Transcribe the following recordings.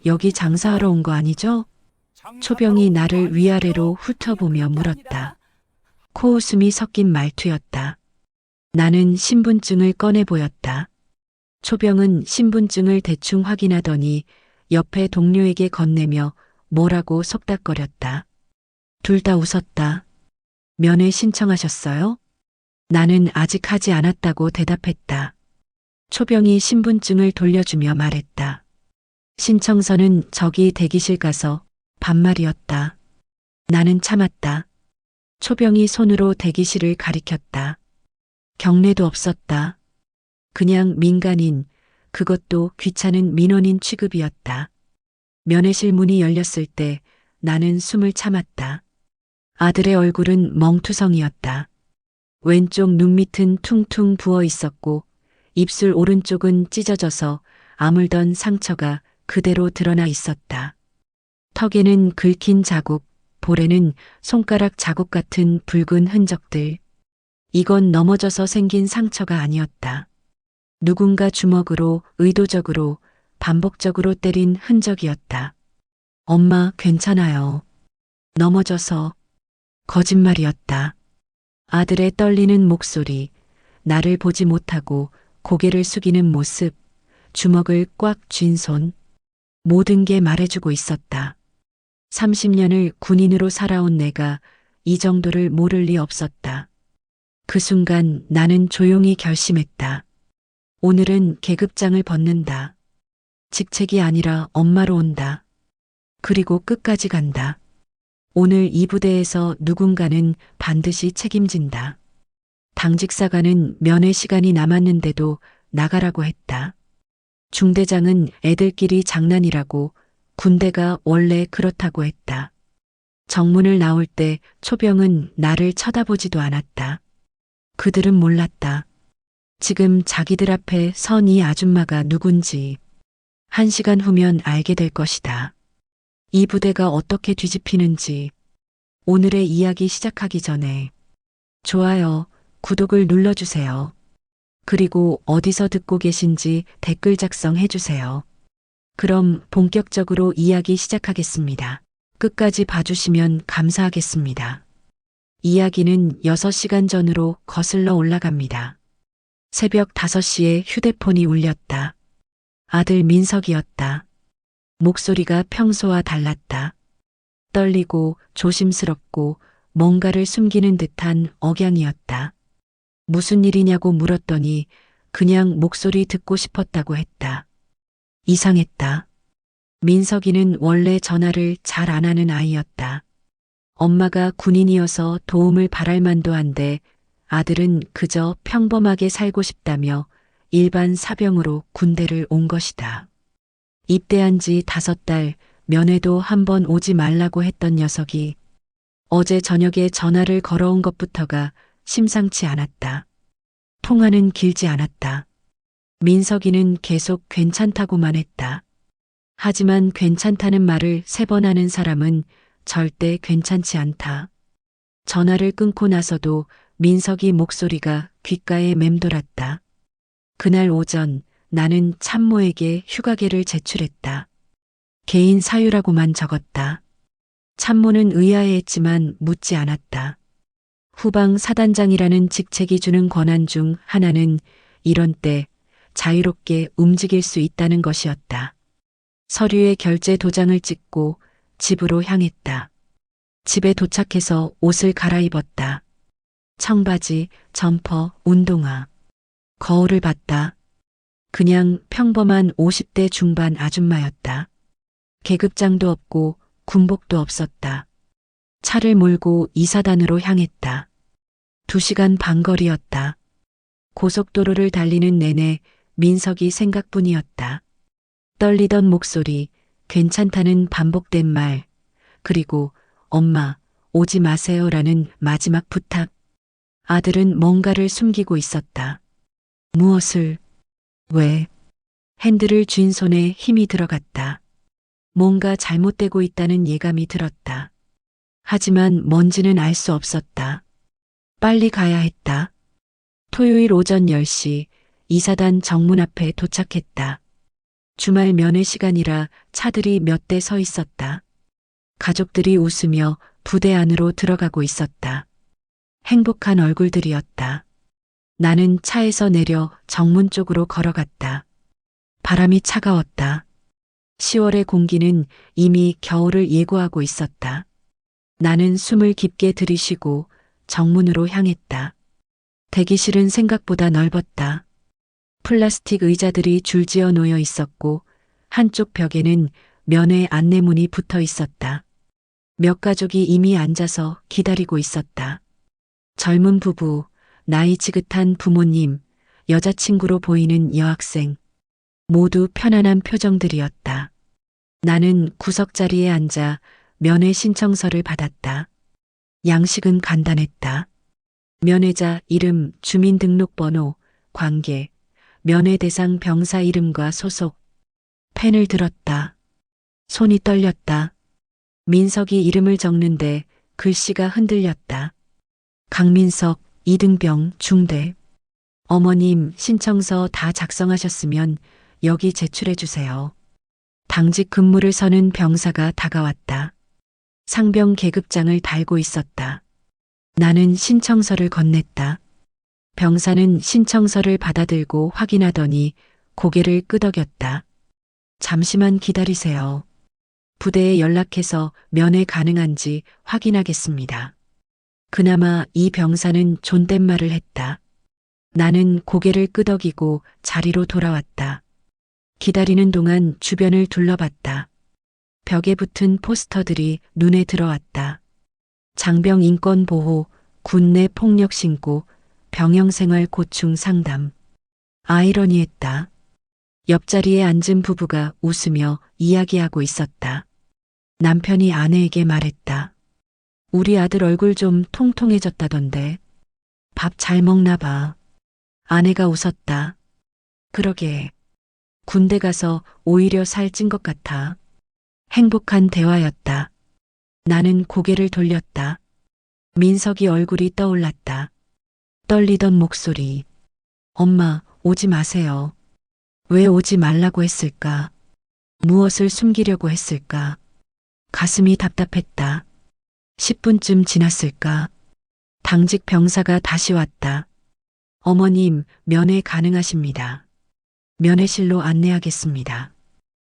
여기 장사하러 온 거 아니죠? 초병이 나를 위아래로 훑어보며 물었다. 코웃음이 섞인 말투였다. 나는 신분증을 꺼내 보였다. 초병은 신분증을 대충 확인하더니 옆에 동료에게 건네며 뭐라고 속닥거렸다. 둘 다 웃었다. 면회 신청하셨어요? 나는 아직 하지 않았다고 대답했다. 초병이 신분증을 돌려주며 말했다. 신청서는 저기 대기실 가서 반말이었다. 나는 참았다. 초병이 손으로 대기실을 가리켰다. 경례도 없었다. 그냥 민간인, 그것도 귀찮은 민원인 취급이었다. 면회실 문이 열렸을 때 나는 숨을 참았다. 아들의 얼굴은 멍투성이었다. 왼쪽 눈 밑은 퉁퉁 부어 있었고 입술 오른쪽은 찢어져서 아물던 상처가 그대로 드러나 있었다. 턱에는 긁힌 자국, 볼에는 손가락 자국 같은 붉은 흔적들. 이건 넘어져서 생긴 상처가 아니었다. 누군가 주먹으로 의도적으로 반복적으로 때린 흔적이었다. 엄마 괜찮아요. 넘어져서. 거짓말이었다. 아들의 떨리는 목소리, 나를 보지 못하고 고개를 숙이는 모습, 주먹을 꽉 쥔 손. 모든 게 말해주고 있었다. 30년을 군인으로 살아온 내가 이 정도를 모를 리 없었다. 그 순간 나는 조용히 결심했다. 오늘은 계급장을 벗는다. 직책이 아니라 엄마로 온다. 그리고 끝까지 간다. 오늘 이 부대에서 누군가는 반드시 책임진다. 당직사관은 면회 시간이 남았는데도 나가라고 했다. 중대장은 애들끼리 장난이라고, 군대가 원래 그렇다고 했다. 정문을 나올 때 초병은 나를 쳐다보지도 않았다. 그들은 몰랐다. 지금 자기들 앞에 선 이 아줌마가 누군지 1시간 후면 알게 될 것이다. 이 부대가 어떻게 뒤집히는지 오늘의 이야기 시작하기 전에 좋아요, 구독을 눌러주세요. 그리고 어디서 듣고 계신지 댓글 작성해 주세요. 그럼 본격적으로 이야기 시작하겠습니다. 끝까지 봐주시면 감사하겠습니다. 이야기는 6시간 전으로 거슬러 올라갑니다. 새벽 5시에 휴대폰이 울렸다. 아들 민석이었다. 목소리가 평소와 달랐다. 떨리고 조심스럽고 뭔가를 숨기는 듯한 억양이었다. 무슨 일이냐고 물었더니 그냥 목소리 듣고 싶었다고 했다. 이상했다. 민석이는 원래 전화를 잘 안 하는 아이였다. 엄마가 군인이어서 도움을 바랄 만도 한데 아들은 그저 평범하게 살고 싶다며 일반 사병으로 군대를 온 것이다. 입대한 지 5달, 면회도 한 번 오지 말라고 했던 녀석이 어제 저녁에 전화를 걸어온 것부터가 심상치 않았다. 통화는 길지 않았다. 민석이는 계속 괜찮다고만 했다. 하지만 괜찮다는 말을 3번 하는 사람은 절대 괜찮지 않다. 전화를 끊고 나서도 민석이 목소리가 귓가에 맴돌았다. 그날 오전 나는 참모에게 휴가계를 제출했다. 개인 사유라고만 적었다. 참모는 의아해했지만 묻지 않았다. 후방 사단장이라는 직책이 주는 권한 중 하나는 이런 때 자유롭게 움직일 수 있다는 것이었다. 서류에 결제 도장을 찍고 집으로 향했다. 집에 도착해서 옷을 갈아입었다. 청바지, 점퍼, 운동화. 거울을 봤다. 그냥 평범한 50대 중반 아줌마였다. 계급장도 없고 군복도 없었다. 차를 몰고 이사단으로 향했다. 2시간 반 거리였다. 고속도로를 달리는 내내 민석이 생각뿐이었다. 떨리던 목소리, 괜찮다는 반복된 말, 그리고 엄마, 오지 마세요라는 마지막 부탁. 아들은 뭔가를 숨기고 있었다. 무엇을? 왜? 핸들을 쥔 손에 힘이 들어갔다. 뭔가 잘못되고 있다는 예감이 들었다. 하지만 뭔지는 알 수 없었다. 빨리 가야 했다. 토요일 오전 10시 이사단 정문 앞에 도착했다. 주말 면회 시간이라 차들이 몇 대 서 있었다. 가족들이 웃으며 부대 안으로 들어가고 있었다. 행복한 얼굴들이었다. 나는 차에서 내려 정문 쪽으로 걸어갔다. 바람이 차가웠다. 10월의 공기는 이미 겨울을 예고하고 있었다. 나는 숨을 깊게 들이쉬고 정문으로 향했다. 대기실은 생각보다 넓었다. 플라스틱 의자들이 줄지어 놓여 있었고 한쪽 벽에는 면회 안내문이 붙어 있었다. 몇 가족이 이미 앉아서 기다리고 있었다. 젊은 부부, 나이 지긋한 부모님, 여자친구로 보이는 여학생, 모두 편안한 표정들이었다. 나는 구석자리에 앉아 면회 신청서를 받았다. 양식은 간단했다. 면회자 이름, 주민등록번호, 관계, 면회 대상 병사 이름과 소속. 펜을 들었다. 손이 떨렸다. 민석이 이름을 적는데 글씨가 흔들렸다. 강민석, 이등병, 중대. 어머님, 신청서 다 작성하셨으면 여기 제출해 주세요. 당직 근무를 서는 병사가 다가왔다. 상병 계급장을 달고 있었다. 나는 신청서를 건넸다. 병사는 신청서를 받아들고 확인하더니 고개를 끄덕였다. 잠시만 기다리세요. 부대에 연락해서 면회 가능한지 확인하겠습니다. 그나마 이 병사는 존댓말을 했다. 나는 고개를 끄덕이고 자리로 돌아왔다. 기다리는 동안 주변을 둘러봤다. 벽에 붙은 포스터들이 눈에 들어왔다. 장병 인권 보호, 군내 폭력 신고, 병영생활 고충 상담. 아이러니했다. 옆자리에 앉은 부부가 웃으며 이야기하고 있었다. 남편이 아내에게 말했다. 우리 아들 얼굴 좀 통통해졌다던데. 밥 잘 먹나 봐. 아내가 웃었다. 그러게. 군대 가서 오히려 살찐 것 같아. 행복한 대화였다. 나는 고개를 돌렸다. 민석이 얼굴이 떠올랐다. 떨리던 목소리. 엄마, 오지 마세요. 왜 오지 말라고 했을까? 무엇을 숨기려고 했을까? 가슴이 답답했다. 10분쯤 지났을까? 당직 병사가 다시 왔다. 어머님, 면회 가능하십니다. 면회실로 안내하겠습니다.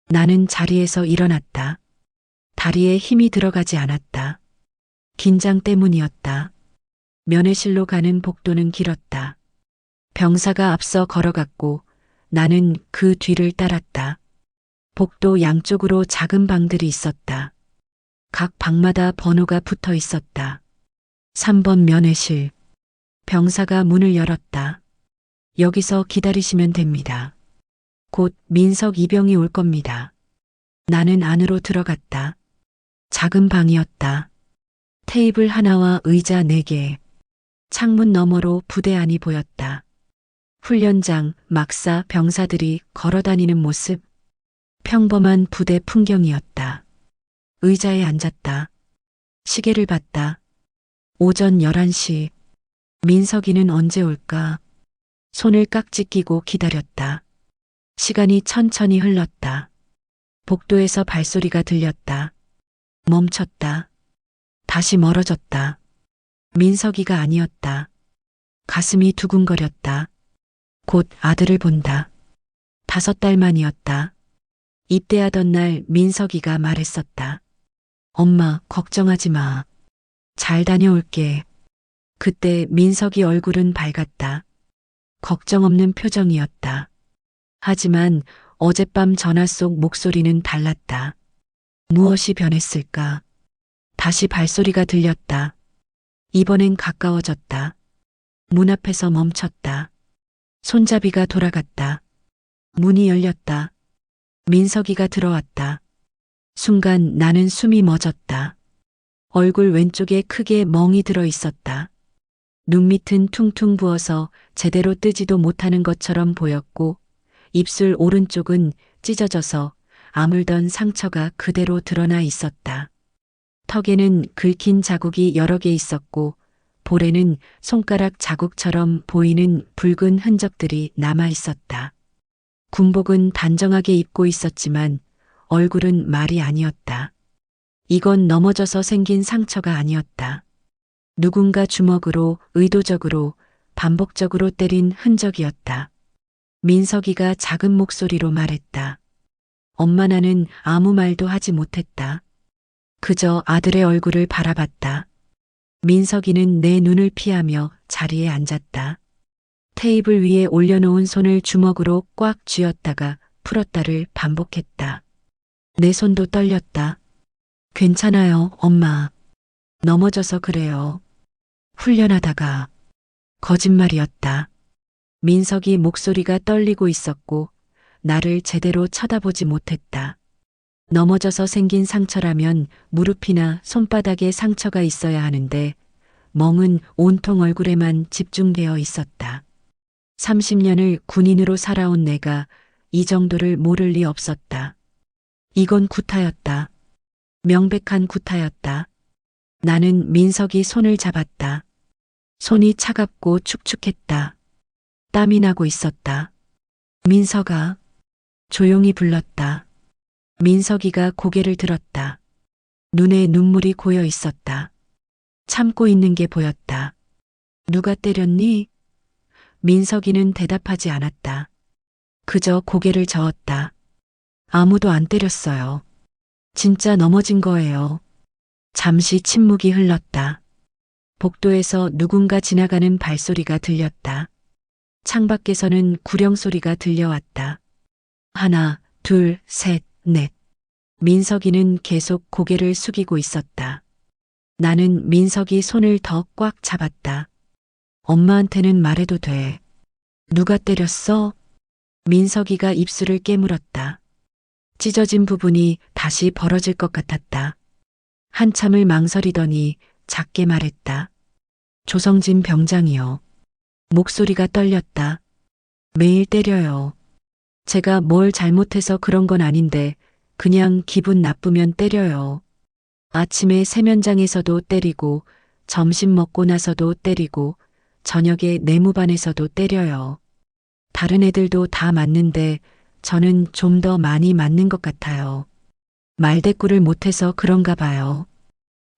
나는 자리에서 일어났다. 다리에 힘이 들어가지 않았다. 긴장 때문이었다. 면회실로 가는 복도는 길었다. 병사가 앞서 걸어갔고 나는 그 뒤를 따랐다. 복도 양쪽으로 작은 방들이 있었다. 각 방마다 번호가 붙어 있었다. 3번 면회실. 병사가 문을 열었다. 여기서 기다리시면 됩니다. 곧 민석 이병이 올 겁니다. 나는 안으로 들어갔다. 작은 방이었다. 테이블 하나와 의자 4개. 창문 너머로 부대 안이 보였다. 훈련장, 막사, 병사들이 걸어다니는 모습. 평범한 부대 풍경이었다. 의자에 앉았다. 시계를 봤다. 오전 11시. 민석이는 언제 올까? 손을 깍지 끼고 기다렸다. 시간이 천천히 흘렀다. 복도에서 발소리가 들렸다. 멈췄다. 다시 멀어졌다. 민석이가 아니었다. 가슴이 두근거렸다. 곧 아들을 본다. 5달 만이었다. 입대하던 날 민석이가 말했었다. 엄마, 걱정하지 마. 잘 다녀올게. 그때 민석이 얼굴은 밝았다. 걱정 없는 표정이었다. 하지만 어젯밤 전화 속 목소리는 달랐다. 무엇이 변했을까? 다시 발소리가 들렸다. 이번엔 가까워졌다. 문 앞에서 멈췄다. 손잡이가 돌아갔다. 문이 열렸다. 민석이가 들어왔다. 순간 나는 숨이 멎었다. 얼굴 왼쪽에 크게 멍이 들어 있었다. 눈밑은 퉁퉁 부어서 제대로 뜨지도 못하는 것처럼 보였고 입술 오른쪽은 찢어져서 아물던 상처가 그대로 드러나 있었다. 턱에는 긁힌 자국이 여러 개 있었고 볼에는 손가락 자국처럼 보이는 붉은 흔적들이 남아 있었다. 군복은 단정하게 입고 있었지만 얼굴은 말이 아니었다. 이건 넘어져서 생긴 상처가 아니었다. 누군가 주먹으로 의도적으로 반복적으로 때린 흔적이었다. 민석이가 작은 목소리로 말했다. 엄마, 나는 아무 말도 하지 못했다. 그저 아들의 얼굴을 바라봤다. 민석이는 내 눈을 피하며 자리에 앉았다. 테이블 위에 올려놓은 손을 주먹으로 꽉 쥐었다가 풀었다를 반복했다. 내 손도 떨렸다. 괜찮아요, 엄마. 넘어져서 그래요. 훈련하다가. 거짓말이었다. 민석이 목소리가 떨리고 있었고 나를 제대로 쳐다보지 못했다. 넘어져서 생긴 상처라면 무릎이나 손바닥에 상처가 있어야 하는데 멍은 온통 얼굴에만 집중되어 있었다. 30년을 군인으로 살아온 내가 이 정도를 모를 리 없었다. 이건 구타였다. 명백한 구타였다. 나는 민석이 손을 잡았다. 손이 차갑고 축축했다. 땀이 나고 있었다. 민석아. 조용히 불렀다. 민석이가 고개를 들었다. 눈에 눈물이 고여 있었다. 참고 있는 게 보였다. 누가 때렸니? 민석이는 대답하지 않았다. 그저 고개를 저었다. 아무도 안 때렸어요. 진짜 넘어진 거예요. 잠시 침묵이 흘렀다. 복도에서 누군가 지나가는 발소리가 들렸다. 창밖에서는 구령 소리가 들려왔다. 하나, 둘, 셋, 넷. 민석이는 계속 고개를 숙이고 있었다. 나는 민석이 손을 더 꽉 잡았다. 엄마한테는 말해도 돼. 누가 때렸어? 민석이가 입술을 깨물었다. 찢어진 부분이 다시 벌어질 것 같았다. 한참을 망설이더니 작게 말했다. 조성진 병장이요. 목소리가 떨렸다. 매일 때려요. 제가 뭘 잘못해서 그런 건 아닌데 그냥 기분 나쁘면 때려요. 아침에 세면장에서도 때리고 점심 먹고 나서도 때리고 저녁에 내무반에서도 때려요. 다른 애들도 다 맞는데 저는 좀 더 많이 맞는 것 같아요. 말대꾸를 못해서 그런가 봐요.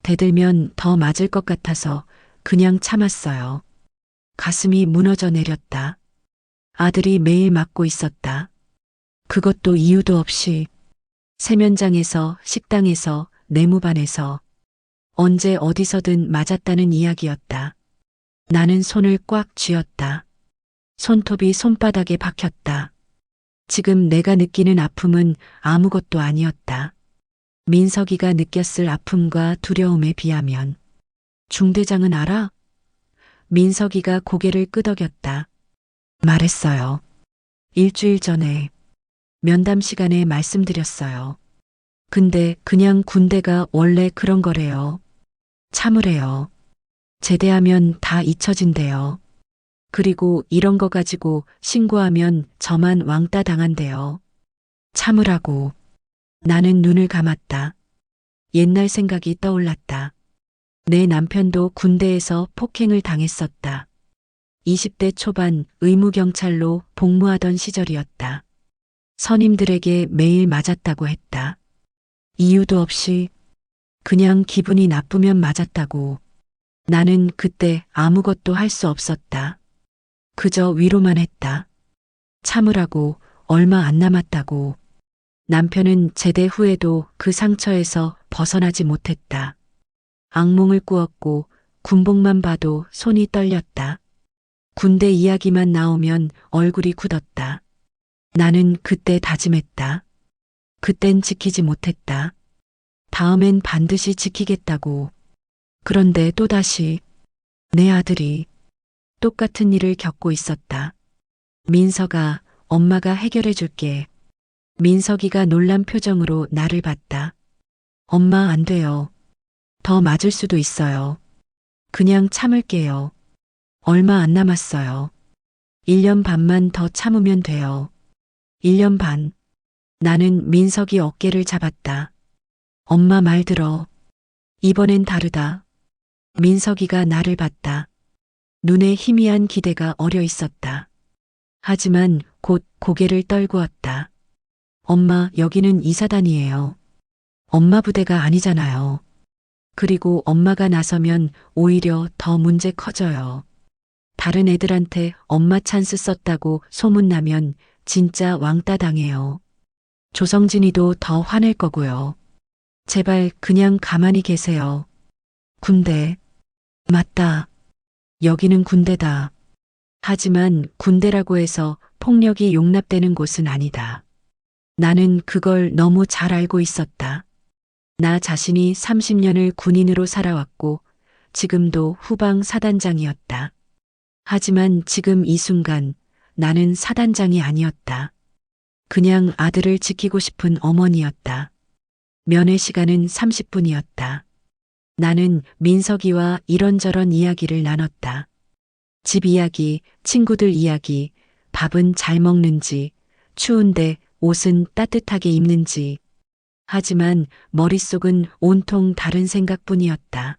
대들면 더 맞을 것 같아서 그냥 참았어요. 가슴이 무너져 내렸다. 아들이 매일 맞고 있었다. 그것도 이유도 없이. 세면장에서, 식당에서, 내무반에서. 언제 어디서든 맞았다는 이야기였다. 나는 손을 꽉 쥐었다. 손톱이 손바닥에 박혔다. 지금 내가 느끼는 아픔은 아무것도 아니었다. 민석이가 느꼈을 아픔과 두려움에 비하면. 중대장은 알아? 민석이가 고개를 끄덕였다. 말했어요. 일주일 전에 면담 시간에 말씀드렸어요. 근데 그냥 군대가 원래 그런 거래요. 참으래요. 제대하면 다 잊혀진대요. 그리고 이런 거 가지고 신고하면 저만 왕따 당한대요. 참으라고. 나는 눈을 감았다. 옛날 생각이 떠올랐다. 내 남편도 군대에서 폭행을 당했었다. 20대 초반 의무경찰로 복무하던 시절이었다. 선임들에게 매일 맞았다고 했다. 이유도 없이 그냥 기분이 나쁘면 맞았다고. 나는 그때 아무것도 할 수 없었다. 그저 위로만 했다. 참으라고, 얼마 안 남았다고. 남편은 제대 후에도 그 상처에서 벗어나지 못했다. 악몽을 꾸었고 군복만 봐도 손이 떨렸다. 군대 이야기만 나오면 얼굴이 굳었다. 나는 그때 다짐했다. 그땐 지키지 못했다. 다음엔 반드시 지키겠다고. 그런데 또다시 내 아들이 똑같은 일을 겪고 있었다. 민석아, 엄마가 해결해 줄게. 민석이가 놀란 표정으로 나를 봤다. 엄마, 안 돼요. 더 맞을 수도 있어요. 그냥 참을게요. 얼마 안 남았어요. 1년 반만 더 참으면 돼요. 1년 반. 나는 민석이 어깨를 잡았다. 엄마 말 들어. 이번엔 다르다. 민석이가 나를 봤다. 눈에 희미한 기대가 어려 있었다. 하지만 곧 고개를 떨구었다. 엄마, 여기는 이사단이에요. 엄마 부대가 아니잖아요. 그리고 엄마가 나서면 오히려 더 문제 커져요. 다른 애들한테 엄마 찬스 썼다고 소문나면 진짜 왕따 당해요. 조성진이도 더 화낼 거고요. 제발 그냥 가만히 계세요. 군대. 맞다. 여기는 군대다. 하지만 군대라고 해서 폭력이 용납되는 곳은 아니다. 나는 그걸 너무 잘 알고 있었다. 나 자신이 30년을 군인으로 살아왔고 지금도 후방 사단장이었다. 하지만 지금 이 순간 나는 사단장이 아니었다. 그냥 아들을 지키고 싶은 어머니였다. 면회 시간은 30분이었다. 나는 민석이와 이런저런 이야기를 나눴다. 집 이야기, 친구들 이야기, 밥은 잘 먹는지, 추운데 옷은 따뜻하게 입는지. 하지만 머릿속은 온통 다른 생각뿐이었다.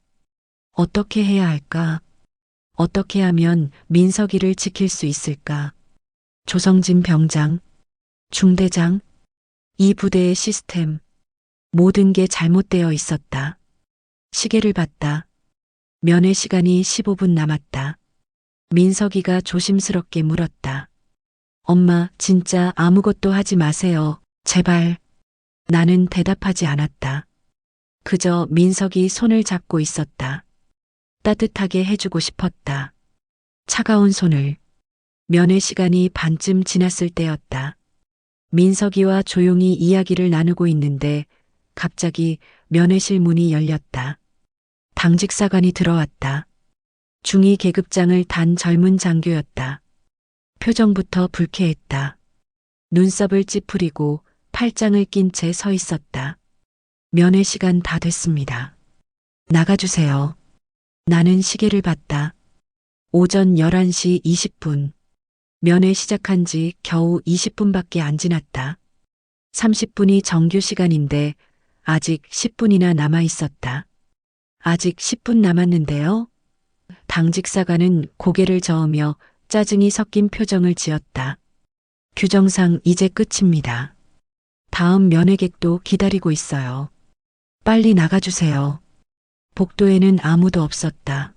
어떻게 해야 할까? 어떻게 하면 민석이를 지킬 수 있을까? 조성진 병장, 중대장, 이 부대의 시스템, 모든 게 잘못되어 있었다. 시계를 봤다. 면회 시간이 15분 남았다. 민석이가 조심스럽게 물었다. 엄마, 진짜 아무것도 하지 마세요. 제발. 나는 대답하지 않았다. 그저 민석이 손을 잡고 있었다. 따뜻하게 해주고 싶었다. 차가운 손을. 면회 시간이 반쯤 지났을 때였다. 민석이와 조용히 이야기를 나누고 있는데 갑자기 면회실 문이 열렸다. 당직사관이 들어왔다. 중위 계급장을 단 젊은 장교였다. 표정부터 불쾌했다. 눈썹을 찌푸리고 팔짱을 낀 채 서 있었다. 면회 시간 다 됐습니다. 나가주세요. 나는 시계를 봤다. 오전 11시 20분. 면회 시작한 지 겨우 20분밖에 안 지났다. 30분이 정규 시간인데 아직 10분이나 남아 있었다. 아직 10분 남았는데요. 당직사관은 고개를 저으며 짜증이 섞인 표정을 지었다. 규정상 이제 끝입니다. 다음 면회객도 기다리고 있어요. 빨리 나가주세요. 복도에는 아무도 없었다.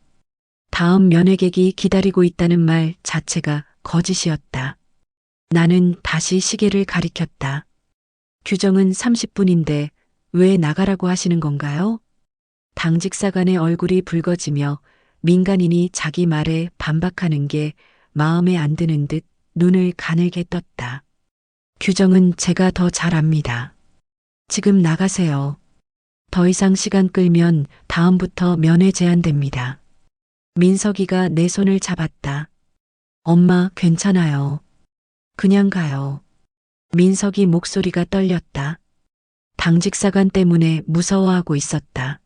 다음 면회객이 기다리고 있다는 말 자체가 거짓이었다. 나는 다시 시계를 가리켰다. 규정은 30분인데 왜 나가라고 하시는 건가요? 당직사관의 얼굴이 붉어지며 민간인이 자기 말에 반박하는 게 마음에 안 드는 듯 눈을 가늘게 떴다. 규정은 제가 더 잘 압니다. 지금 나가세요. 더 이상 시간 끌면 다음부터 면회 제한됩니다. 민석이가 내 손을 잡았다. 엄마, 괜찮아요. 그냥 가요. 민석이 목소리가 떨렸다. 당직사관 때문에 무서워하고 있었다.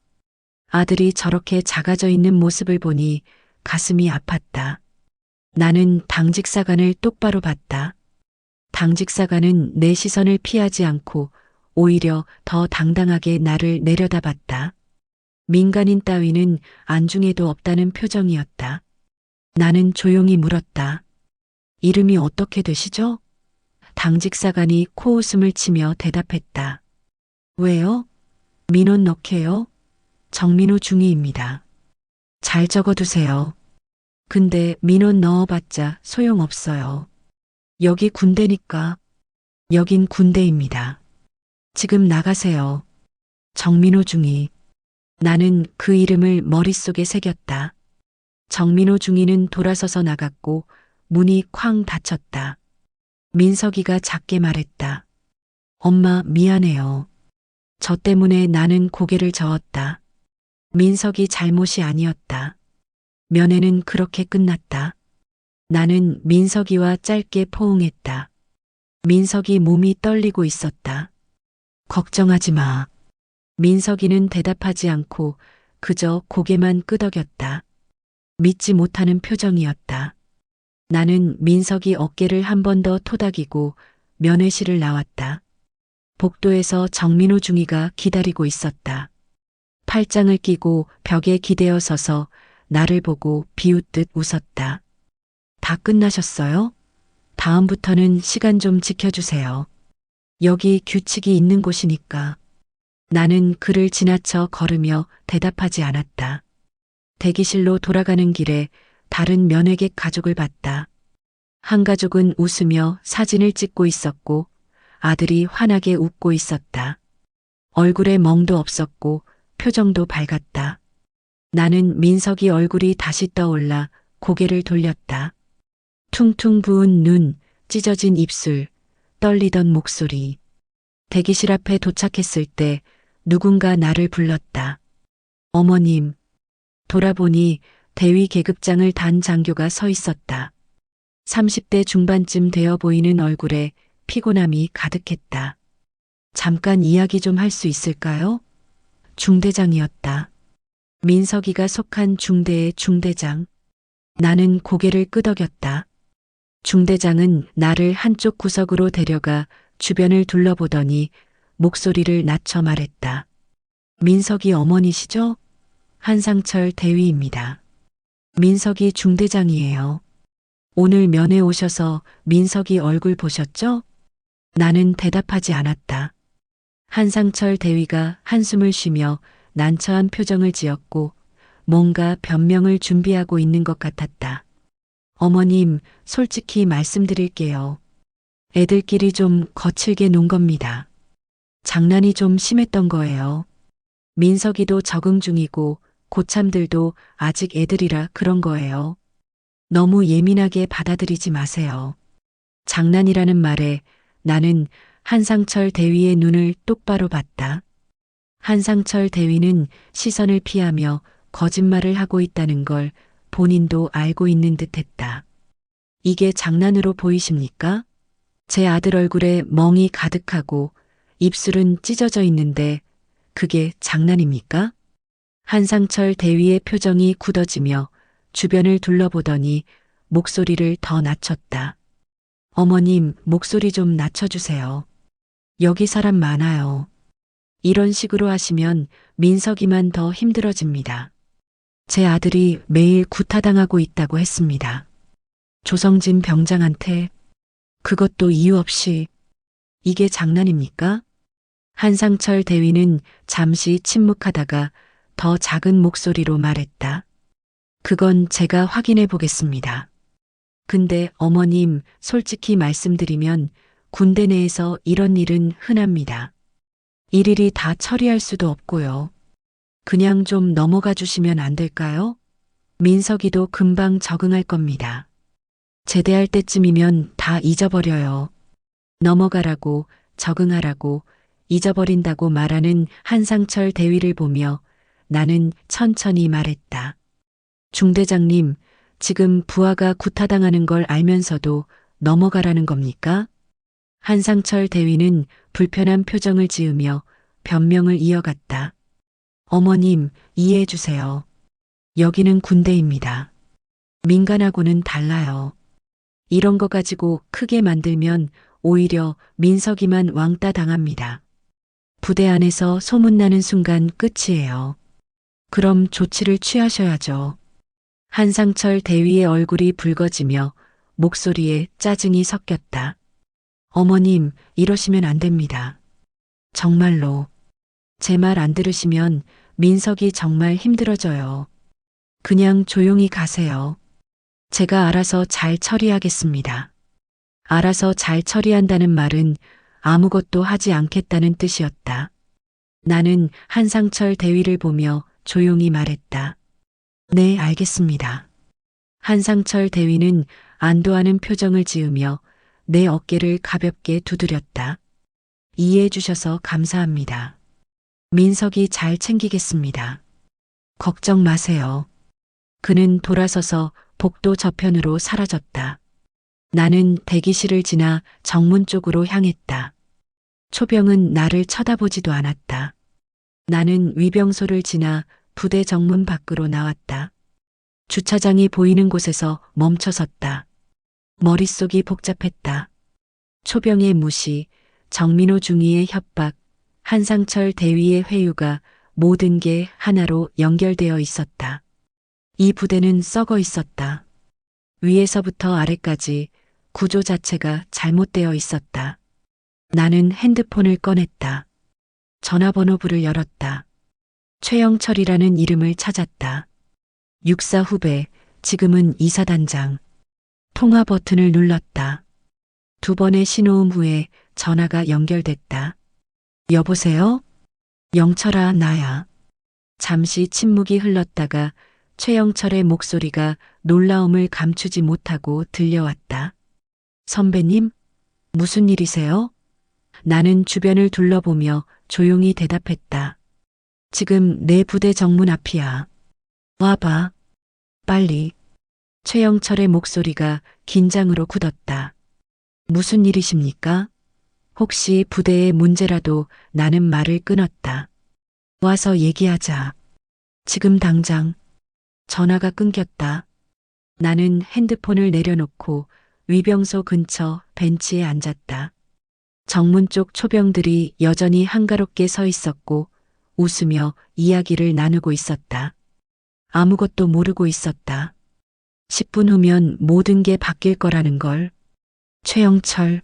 아들이 저렇게 작아져 있는 모습을 보니 가슴이 아팠다. 나는 당직사관을 똑바로 봤다. 당직사관은 내 시선을 피하지 않고 오히려 더 당당하게 나를 내려다봤다. 민간인 따위는 안중에도 없다는 표정이었다. 나는 조용히 물었다. 이름이 어떻게 되시죠? 당직사관이 코웃음을 치며 대답했다. 왜요? 민원 넣게요? 정민호 중위입니다. 잘 적어두세요. 근데 민원 넣어봤자 소용없어요. 여기 군대니까. 여긴 군대입니다. 지금 나가세요. 정민호 중위. 나는 그 이름을 머릿속에 새겼다. 정민호 중위는 돌아서서 나갔고 문이 쾅 닫혔다. 민석이가 작게 말했다. 엄마, 미안해요. 저 때문에 나는 고개를 저었다. 민석이 잘못이 아니었다. 면회는 그렇게 끝났다. 나는 민석이와 짧게 포옹했다. 민석이 몸이 떨리고 있었다. 걱정하지 마. 민석이는 대답하지 않고 그저 고개만 끄덕였다. 믿지 못하는 표정이었다. 나는 민석이 어깨를 한 번 더 토닥이고 면회실을 나왔다. 복도에서 정민호 중위가 기다리고 있었다. 팔짱을 끼고 벽에 기대어 서서 나를 보고 비웃듯 웃었다. 다 끝나셨어요? 다음부터는 시간 좀 지켜주세요. 여기 규칙이 있는 곳이니까. 나는 그를 지나쳐 걸으며 대답하지 않았다. 대기실로 돌아가는 길에 다른 면회객 가족을 봤다. 한 가족은 웃으며 사진을 찍고 있었고 아들이 환하게 웃고 있었다. 얼굴에 멍도 없었고 표정도 밝았다. 나는 민석이 얼굴이 다시 떠올라 고개를 돌렸다. 퉁퉁 부은 눈, 찢어진 입술, 떨리던 목소리. 대기실 앞에 도착했을 때 누군가 나를 불렀다. 어머님. 돌아보니 대위 계급장을 단 장교가 서 있었다. 30대 중반쯤 되어 보이는 얼굴에 피곤함이 가득했다. 잠깐 이야기 좀 할 수 있을까요? 중대장이었다. 민석이가 속한 중대의 중대장. 나는 고개를 끄덕였다. 중대장은 나를 한쪽 구석으로 데려가 주변을 둘러보더니 목소리를 낮춰 말했다. 민석이 어머니시죠? 한상철 대위입니다. 민석이 중대장이에요. 오늘 면회 오셔서 민석이 얼굴 보셨죠? 나는 대답하지 않았다. 한상철 대위가 한숨을 쉬며 난처한 표정을 지었고 뭔가 변명을 준비하고 있는 것 같았다. 어머님, 솔직히 말씀드릴게요. 애들끼리 좀 거칠게 논 겁니다. 장난이 좀 심했던 거예요. 민석이도 적응 중이고 고참들도 아직 애들이라 그런 거예요. 너무 예민하게 받아들이지 마세요. 장난이라는 말에 나는 한상철 대위의 눈을 똑바로 봤다. 한상철 대위는 시선을 피하며 거짓말을 하고 있다는 걸 본인도 알고 있는 듯 했다. 이게 장난으로 보이십니까? 제 아들 얼굴에 멍이 가득하고 입술은 찢어져 있는데 그게 장난입니까? 한상철 대위의 표정이 굳어지며 주변을 둘러보더니 목소리를 더 낮췄다. 어머님, 목소리 좀 낮춰주세요. 여기 사람 많아요. 이런 식으로 하시면 민석이만 더 힘들어집니다. 제 아들이 매일 구타당하고 있다고 했습니다. 조성진 병장한테. 그것도 이유 없이. 이게 장난입니까? 한상철 대위는 잠시 침묵하다가 더 작은 목소리로 말했다. 그건 제가 확인해 보겠습니다. 근데 어머님, 솔직히 말씀드리면 군대 내에서 이런 일은 흔합니다. 일일이 다 처리할 수도 없고요. 그냥 좀 넘어가 주시면 안 될까요? 민석이도 금방 적응할 겁니다. 제대할 때쯤이면 다 잊어버려요. 넘어가라고, 적응하라고, 잊어버린다고 말하는 한상철 대위를 보며 나는 천천히 말했다. 중대장님, 지금 부하가 구타당하는 걸 알면서도 넘어가라는 겁니까? 한상철 대위는 불편한 표정을 지으며 변명을 이어갔다. 어머님, 이해해 주세요. 여기는 군대입니다. 민간하고는 달라요. 이런 거 가지고 크게 만들면 오히려 민석이만 왕따 당합니다. 부대 안에서 소문나는 순간 끝이에요. 그럼 조치를 취하셔야죠. 한상철 대위의 얼굴이 붉어지며 목소리에 짜증이 섞였다. 어머님, 이러시면 안 됩니다. 정말로. 제 말 안 들으시면 민석이 정말 힘들어져요. 그냥 조용히 가세요. 제가 알아서 잘 처리하겠습니다. 알아서 잘 처리한다는 말은 아무것도 하지 않겠다는 뜻이었다. 나는 한상철 대위를 보며 조용히 말했다. 네, 알겠습니다. 한상철 대위는 안도하는 표정을 지으며 내 어깨를 가볍게 두드렸다. 이해해 주셔서 감사합니다. 민석이 잘 챙기겠습니다. 걱정 마세요. 그는 돌아서서 복도 저편으로 사라졌다. 나는 대기실을 지나 정문 쪽으로 향했다. 초병은 나를 쳐다보지도 않았다. 나는 위병소를 지나 부대 정문 밖으로 나왔다. 주차장이 보이는 곳에서 멈춰섰다. 머릿속이 복잡했다. 초병의 무시, 정민호 중위의 협박, 한상철 대위의 회유가 모든 게 하나로 연결되어 있었다. 이 부대는 썩어 있었다. 위에서부터 아래까지 구조 자체가 잘못되어 있었다. 나는 핸드폰을 꺼냈다. 전화번호부를 열었다. 최영철이라는 이름을 찾았다. 육사 후배, 지금은 이사단장. 통화 버튼을 눌렀다. 두 번의 신호음 후에 전화가 연결됐다. 여보세요? 영철아, 나야. 잠시 침묵이 흘렀다가 최영철의 목소리가 놀라움을 감추지 못하고 들려왔다. 선배님? 무슨 일이세요? 나는 주변을 둘러보며 조용히 대답했다. 지금 내 부대 정문 앞이야. 와봐. 빨리. 최영철의 목소리가 긴장으로 굳었다. 무슨 일이십니까? 혹시 부대의 문제라도. 나는 말을 끊었다. 와서 얘기하자. 지금 당장. 전화가 끊겼다. 나는 핸드폰을 내려놓고 위병소 근처 벤치에 앉았다. 정문 쪽 초병들이 여전히 한가롭게 서 있었고 웃으며 이야기를 나누고 있었다. 아무것도 모르고 있었다. 10분 후면 모든 게 바뀔 거라는 걸. 최영철,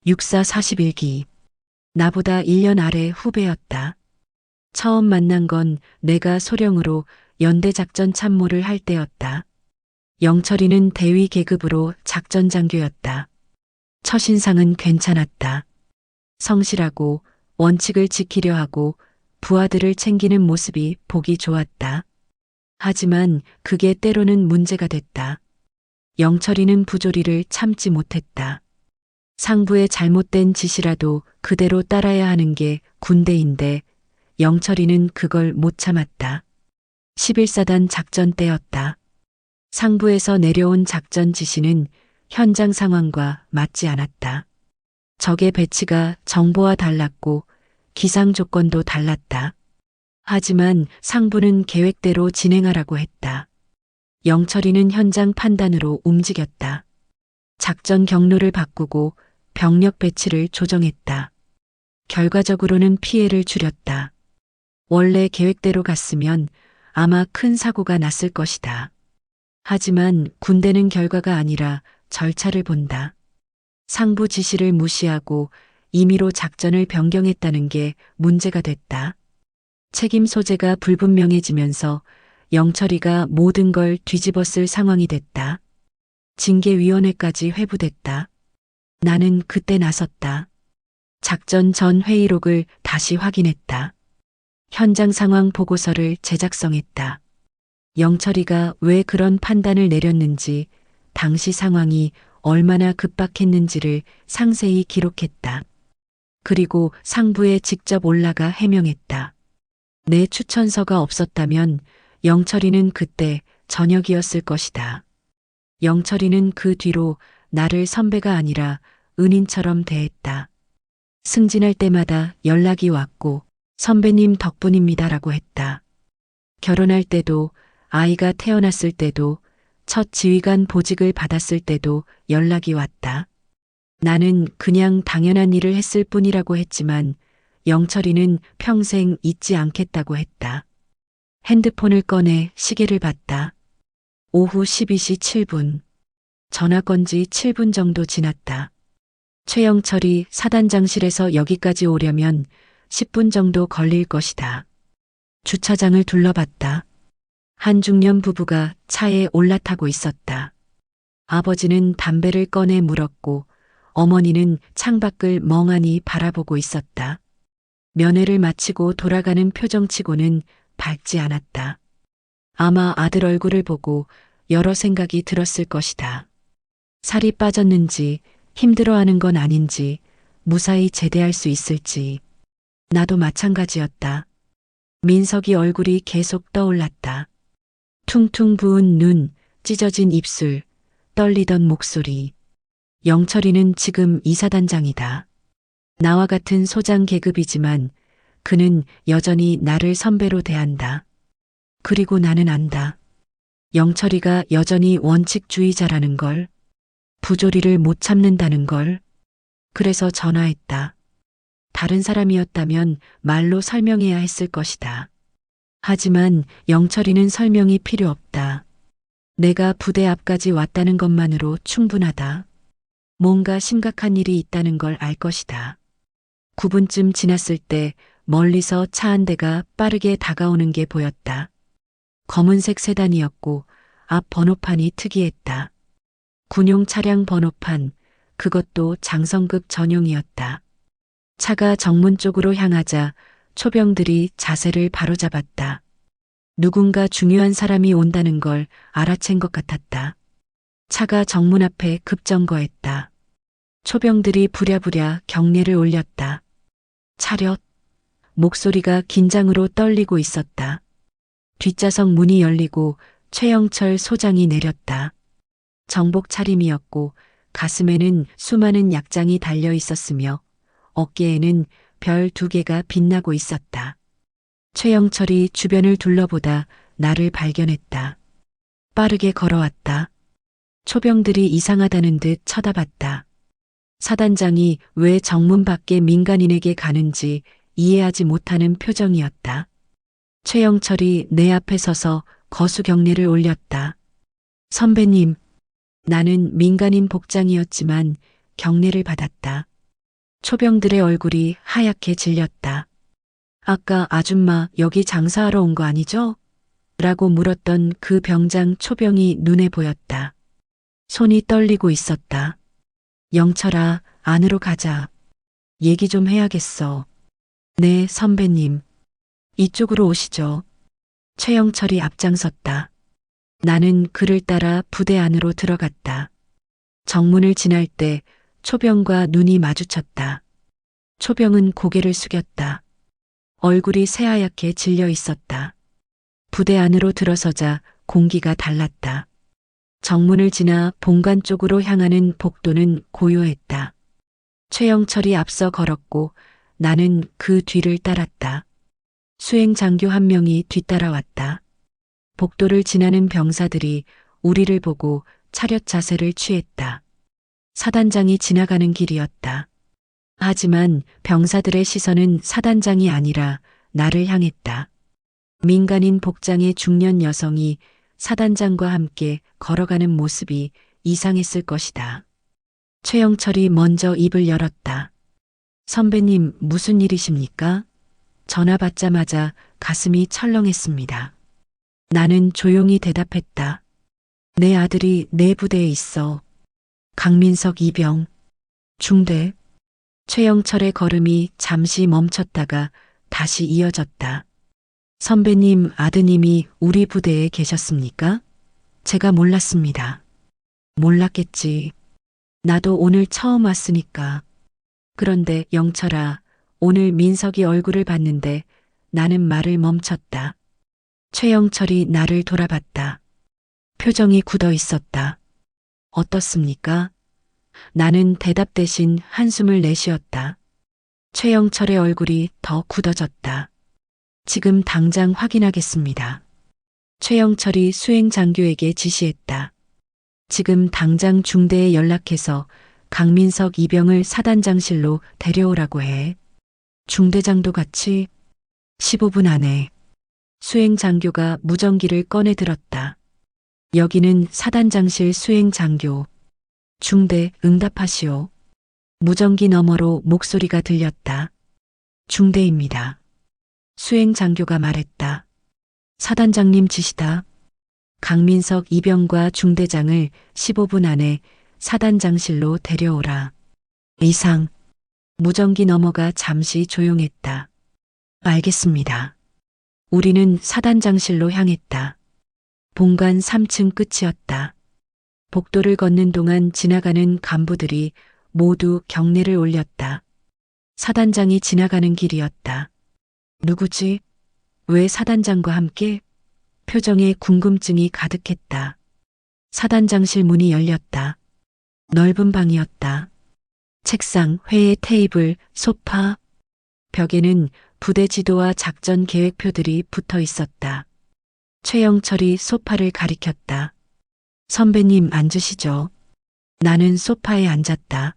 육사 41기. 나보다 1년 아래 후배였다. 처음 만난 건 내가 소령으로 연대작전 참모를 할 때였다. 영철이는 대위 계급으로 작전 장교였다. 첫인상은 괜찮았다. 성실하고 원칙을 지키려 하고 부하들을 챙기는 모습이 보기 좋았다. 하지만 그게 때로는 문제가 됐다. 영철이는 부조리를 참지 못했다. 상부의 잘못된 지시라도 그대로 따라야 하는 게 군대인데 영철이는 그걸 못 참았다. 11사단 작전 때였다. 상부에서 내려온 작전 지시는 현장 상황과 맞지 않았다. 적의 배치가 정보와 달랐고 기상 조건도 달랐다. 하지만 상부는 계획대로 진행하라고 했다. 영철이는 현장 판단으로 움직였다. 작전 경로를 바꾸고 병력 배치를 조정했다. 결과적으로는 피해를 줄였다. 원래 계획대로 갔으면 아마 큰 사고가 났을 것이다. 하지만 군대는 결과가 아니라 절차를 본다. 상부 지시를 무시하고 임의로 작전을 변경했다는 게 문제가 됐다. 책임 소재가 불분명해지면서 영철이가 모든 걸 뒤집어쓸 상황이 됐다. 징계위원회까지 회부됐다. 나는 그때 나섰다. 작전 전 회의록을 다시 확인했다. 현장 상황 보고서를 제작성했다. 영철이가 왜 그런 판단을 내렸는지, 당시 상황이 얼마나 급박했는지를 상세히 기록했다. 그리고 상부에 직접 올라가 해명했다. 내 추천서가 없었다면 영철이는 그때 전역이었을 것이다. 영철이는 그 뒤로 나를 선배가 아니라 은인처럼 대했다. 승진할 때마다 연락이 왔고 선배님 덕분입니다라고 했다. 결혼할 때도, 아이가 태어났을 때도, 첫 지휘관 보직을 받았을 때도 연락이 왔다. 나는 그냥 당연한 일을 했을 뿐이라고 했지만 영철이는 평생 잊지 않겠다고 했다. 핸드폰을 꺼내 시계를 봤다. 오후 12시 7분. 전화 건 지 7분 정도 지났다. 최영철이 사단장실에서 여기까지 오려면 10분 정도 걸릴 것이다. 주차장을 둘러봤다. 한 중년 부부가 차에 올라타고 있었다. 아버지는 담배를 꺼내 물었고 어머니는 창밖을 멍하니 바라보고 있었다. 면회를 마치고 돌아가는 표정치고는 밝지 않았다. 아마 아들 얼굴을 보고 여러 생각이 들었을 것이다. 살이 빠졌는지, 힘들어하는 건 아닌지, 무사히 제대할 수 있을지. 나도 마찬가지였다. 민석이 얼굴이 계속 떠올랐다. 퉁퉁 부은 눈, 찢어진 입술, 떨리던 목소리. 영철이는 지금 이사단장이다. 나와 같은 소장 계급이지만 그는 여전히 나를 선배로 대한다. 그리고 나는 안다. 영철이가 여전히 원칙주의자라는 걸, 부조리를 못 참는다는 걸. 그래서 전화했다. 다른 사람이었다면 말로 설명해야 했을 것이다. 하지만 영철이는 설명이 필요 없다. 내가 부대 앞까지 왔다는 것만으로 충분하다. 뭔가 심각한 일이 있다는 걸 알 것이다. 9분쯤 지났을 때 멀리서 차 한 대가 빠르게 다가오는 게 보였다. 검은색 세단이었고 앞 번호판이 특이했다. 군용 차량 번호판, 그것도 장성급 전용이었다. 차가 정문 쪽으로 향하자 초병들이 자세를 바로잡았다. 누군가 중요한 사람이 온다는 걸 알아챈 것 같았다. 차가 정문 앞에 급정거했다. 초병들이 부랴부랴 경례를 올렸다. 차렷. 목소리가 긴장으로 떨리고 있었다. 뒷좌석 문이 열리고 최영철 소장이 내렸다. 정복 차림이었고 가슴에는 수많은 약장이 달려 있었으며 어깨에는 별 2개가 빛나고 있었다. 최영철이 주변을 둘러보다 나를 발견했다. 빠르게 걸어왔다. 초병들이 이상하다는 듯 쳐다봤다. 사단장이 왜 정문 밖에 민간인에게 가는지 이해하지 못하는 표정이었다. 최영철이 내 앞에 서서 거수 경례를 올렸다. 선배님, 나는 민간인 복장이었지만 경례를 받았다. 초병들의 얼굴이 하얗게 질렸다. 아까 아줌마 여기 장사하러 온 거 아니죠? 라고 물었던 그 병장 초병이 눈에 보였다. 손이 떨리고 있었다. 영철아, 안으로 가자. 얘기 좀 해야겠어. 네, 선배님. 이쪽으로 오시죠. 최영철이 앞장섰다. 나는 그를 따라 부대 안으로 들어갔다. 정문을 지날 때 초병과 눈이 마주쳤다. 초병은 고개를 숙였다. 얼굴이 새하얗게 질려 있었다. 부대 안으로 들어서자 공기가 달랐다. 정문을 지나 본관 쪽으로 향하는 복도는 고요했다. 최영철이 앞서 걸었고 나는 그 뒤를 따랐다. 수행 장교 한 명이 뒤따라왔다. 복도를 지나는 병사들이 우리를 보고 차렷 자세를 취했다. 사단장이 지나가는 길이었다. 하지만 병사들의 시선은 사단장이 아니라 나를 향했다. 민간인 복장의 중년 여성이 사단장과 함께 걸어가는 모습이 이상했을 것이다. 최영철이 먼저 입을 열었다. 선배님, 무슨 일이십니까? 전화 받자마자 가슴이 철렁했습니다. 나는 조용히 대답했다. 내 아들이 내 부대에 있어. 강민석 이병. 중대. 최영철의 걸음이 잠시 멈췄다가 다시 이어졌다. 선배님 아드님이 우리 부대에 계셨습니까? 제가 몰랐습니다. 몰랐겠지. 나도 오늘 처음 왔으니까. 그런데 영철아, 오늘 민석이 얼굴을 봤는데 나는 말을 멈췄다. 최영철이 나를 돌아봤다. 표정이 굳어 있었다. 어떻습니까? 나는 대답 대신 한숨을 내쉬었다. 최영철의 얼굴이 더 굳어졌다. 지금 당장 확인하겠습니다. 최영철이 수행장교에게 지시했다. 지금 당장 중대에 연락해서 강민석 이병을 사단장실로 데려오라고 해. 중대장도 같이 15분 안에. 수행장교가 무전기를 꺼내 들었다. 여기는 사단장실 수행장교. 중대 응답하시오. 무전기 너머로 목소리가 들렸다. 중대입니다. 수행장교가 말했다. 사단장님 지시다. 강민석 이병과 중대장을 15분 안에 사단장실로 데려오라. 이상. 무전기 너머가 잠시 조용했다. 알겠습니다. 우리는 사단장실로 향했다. 본관 3층 끝이었다. 복도를 걷는 동안 지나가는 간부들이 모두 경례를 올렸다. 사단장이 지나가는 길이었다. 누구지? 왜 사단장과 함께? 표정에 궁금증이 가득했다. 사단장실 문이 열렸다. 넓은 방이었다. 책상, 회의 테이블, 소파. 벽에는 부대 지도와 작전 계획표들이 붙어 있었다. 최영철이 소파를 가리켰다. 선배님 앉으시죠. 나는 소파에 앉았다.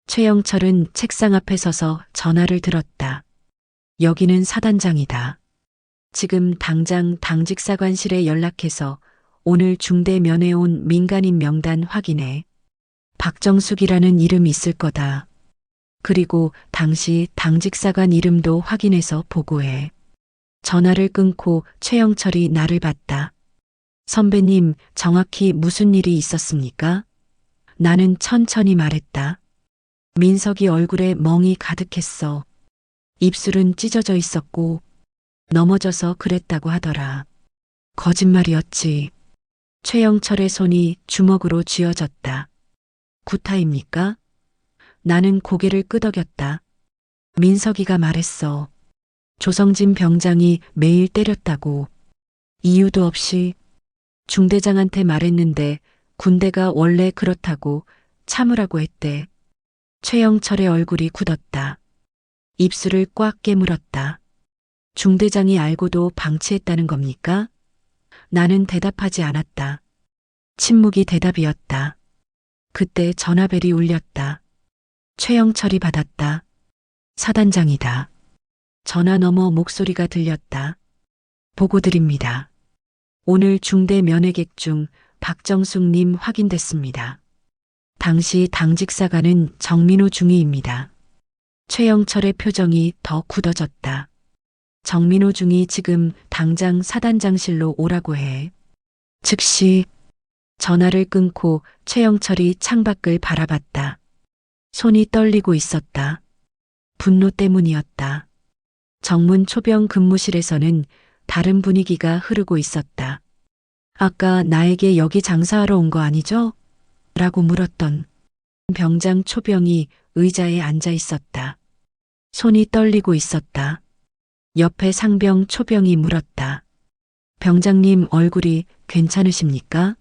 최영철은 책상 앞에 서서 전화를 들었다. 여기는 사단장이다. 지금 당장 당직사관실에 연락해서 오늘 중대 면회 온 민간인 명단 확인해. 박정숙이라는 이름이 있을 거다. 그리고 당시 당직사관 이름도 확인해서 보고해. 전화를 끊고 최영철이 나를 봤다. 선배님, 정확히 무슨 일이 있었습니까? 나는 천천히 말했다. 민석이 얼굴에 멍이 가득했어. 입술은 찢어져 있었고 넘어져서 그랬다고 하더라. 거짓말이었지. 최영철의 손이 주먹으로 쥐어졌다. 구타입니까? 나는 고개를 끄덕였다. 민석이가 말했어. 조성진 병장이 매일 때렸다고. 이유도 없이. 중대장한테 말했는데 군대가 원래 그렇다고 참으라고 했대. 최영철의 얼굴이 굳었다. 입술을 꽉 깨물었다. 중대장이 알고도 방치했다는 겁니까? 나는 대답하지 않았다. 침묵이 대답이었다. 그때 전화벨이 울렸다. 최영철이 받았다. 사단장이다. 전화 너머 목소리가 들렸다. 보고 드립니다. 오늘 중대 면회객 중 박정숙님 확인됐습니다. 당시 당직사관은 정민호 중위입니다. 최영철의 표정이 더 굳어졌다. 정민호 중위 지금 당장 사단장실로 오라고 해. 즉시 전화를 끊고 최영철이 창밖을 바라봤다. 손이 떨리고 있었다. 분노 때문이었다. 정문 초병 근무실에서는 다른 분위기가 흐르고 있었다. 아까 나에게 여기 장사하러 온 거 아니죠? 라고 물었던 병장 초병이 의자에 앉아 있었다. 손이 떨리고 있었다. 옆에 상병 초병이 물었다. 병장님 얼굴이 괜찮으십니까?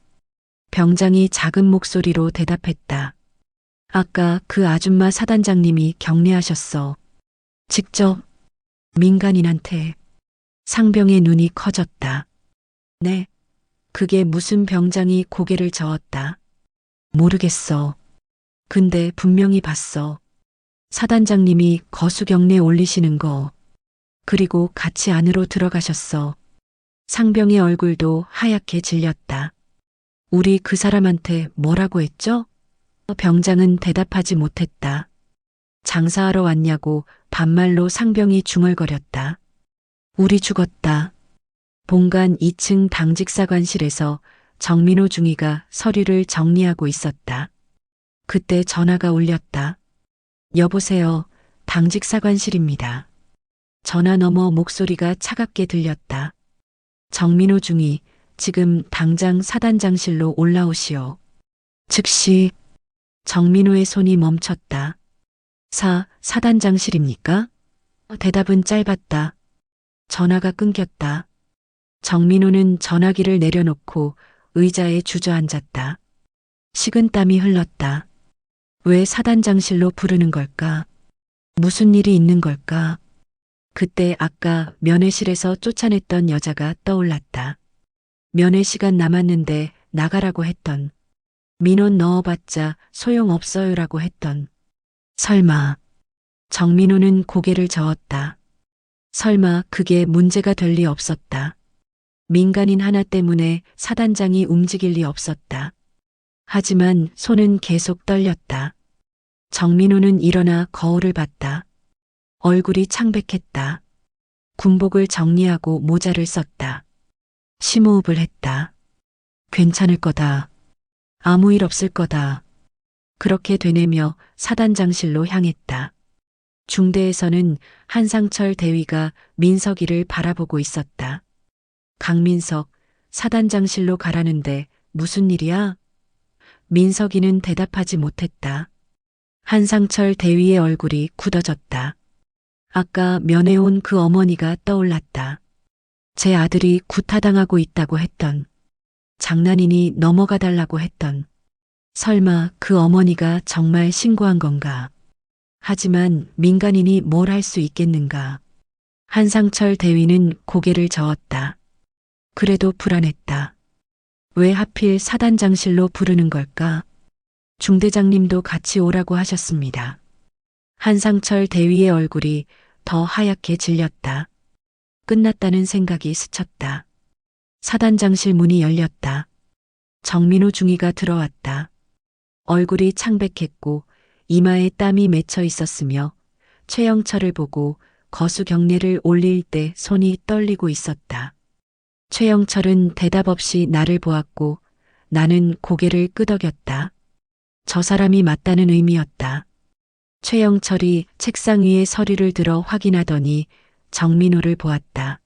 병장이 작은 목소리로 대답했다. 아까 그 아줌마 사단장님이 격려하셨어. 직접 민간인한테. 상병의 눈이 커졌다. 네. 그게 무슨 병장이 고개를 저었다. 모르겠어. 근데 분명히 봤어. 사단장님이 거수경례 올리시는 거. 그리고 같이 안으로 들어가셨어. 상병의 얼굴도 하얗게 질렸다. 우리 그 사람한테 뭐라고 했죠? 병장은 대답하지 못했다. 장사하러 왔냐고 반말로 상병이 중얼거렸다. 우리 죽었다. 본관 2층 당직사관실에서 정민호 중위가 서류를 정리하고 있었다. 그때 전화가 울렸다. 여보세요. 당직사관실입니다. 전화 너머 목소리가 차갑게 들렸다. 정민호 중위, 지금 당장 사단장실로 올라오시오. 즉시 정민호의 손이 멈췄다. 사단장실입니까? 대답은 짧았다. 전화가 끊겼다. 정민호는 전화기를 내려놓고 의자에 주저앉았다. 식은땀이 흘렀다. 왜 사단장실로 부르는 걸까? 무슨 일이 있는 걸까? 그때 아까 면회실에서 쫓아냈던 여자가 떠올랐다. 면회 시간 남았는데 나가라고 했던, 민원 넣어봤자 소용없어요라고 했던. 설마. 정민호는 고개를 저었다. 설마 그게 문제가 될 리 없었다. 민간인 하나 때문에 사단장이 움직일 리 없었다. 하지만 손은 계속 떨렸다. 정민호는 일어나 거울을 봤다. 얼굴이 창백했다. 군복을 정리하고 모자를 썼다. 심호흡을 했다. 괜찮을 거다. 아무 일 없을 거다. 그렇게 되뇌며 사단장실로 향했다. 중대에서는 한상철 대위가 민석이를 바라보고 있었다. 강민석, 사단장실로 가라는데 무슨 일이야? 민석이는 대답하지 못했다. 한상철 대위의 얼굴이 굳어졌다. 아까 면회 온 그 어머니가 떠올랐다. 제 아들이 구타당하고 있다고 했던, 장난이니 넘어가 달라고 했던, 설마 그 어머니가 정말 신고한 건가? 하지만 민간인이 뭘 할 수 있겠는가? 한상철 대위는 고개를 저었다. 그래도 불안했다. 왜 하필 사단장실로 부르는 걸까? 중대장님도 같이 오라고 하셨습니다. 한상철 대위의 얼굴이 더 하얗게 질렸다. 끝났다는 생각이 스쳤다. 사단장실 문이 열렸다. 정민호 중위가 들어왔다. 얼굴이 창백했고 이마에 땀이 맺혀 있었으며 최영철을 보고 거수 경례를 올릴 때 손이 떨리고 있었다. 최영철은 대답 없이 나를 보았고 나는 고개를 끄덕였다. 저 사람이 맞다는 의미였다. 최영철이 책상 위에 서류를 들어 확인하더니 정민호를 보았다.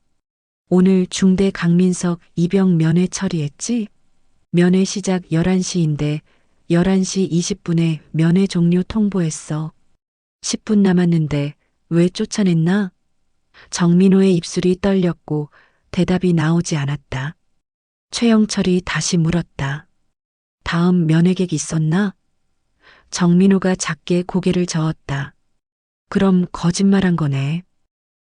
오늘 중대 강민석 입영 면회 처리했지? 면회 시작 11시인데 11시 20분에 면회 종료 통보했어. 10분 남았는데 왜 쫓아냈나? 정민호의 입술이 떨렸고 대답이 나오지 않았다. 최영철이 다시 물었다. 다음 면회객 있었나? 정민호가 작게 고개를 저었다. 그럼 거짓말한 거네.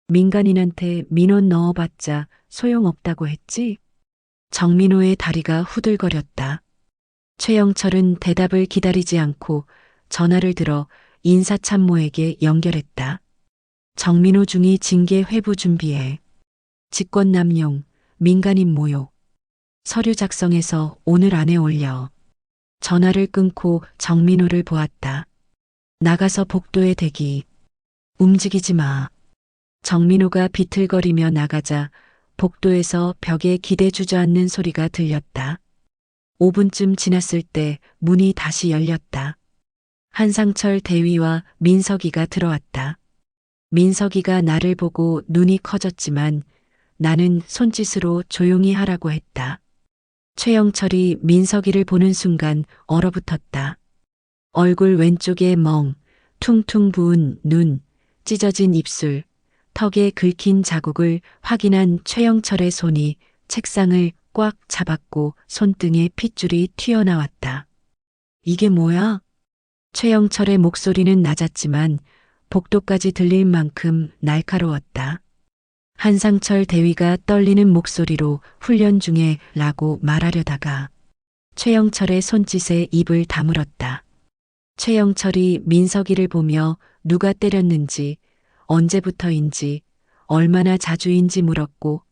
민간인한테 민원 넣어봤자 소용없다고 했지? 정민호의 다리가 후들거렸다. 최영철은 대답을 기다리지 않고 전화를 들어 인사참모에게 연결했다. 정민호 중위 징계 회부 준비해. 직권남용, 민간인 모욕. 서류 작성해서 오늘 안에 올려. 전화를 끊고 정민호를 보았다. 나가서 복도에 대기. 움직이지 마. 정민호가 비틀거리며 나가자 복도에서 벽에 기대 주저앉는 소리가 들렸다. 5분쯤 지났을 때 문이 다시 열렸다. 한상철 대위와 민석이가 들어왔다. 민석이가 나를 보고 눈이 커졌지만 나는 손짓으로 조용히 하라고 했다. 최영철이 민석이를 보는 순간 얼어붙었다. 얼굴 왼쪽에 멍, 퉁퉁 부은 눈, 찢어진 입술, 턱에 긁힌 자국을 확인한 최영철의 손이 책상을 꽉 잡았고 손등에 핏줄이 튀어나왔다. 이게 뭐야? 최영철의 목소리는 낮았지만 복도까지 들릴 만큼 날카로웠다. 한상철 대위가 떨리는 목소리로 훈련 중에 라고 말하려다가 최영철의 손짓에 입을 다물었다. 최영철이 민석이를 보며 누가 때렸는지 언제부터인지 얼마나 자주인지 물었고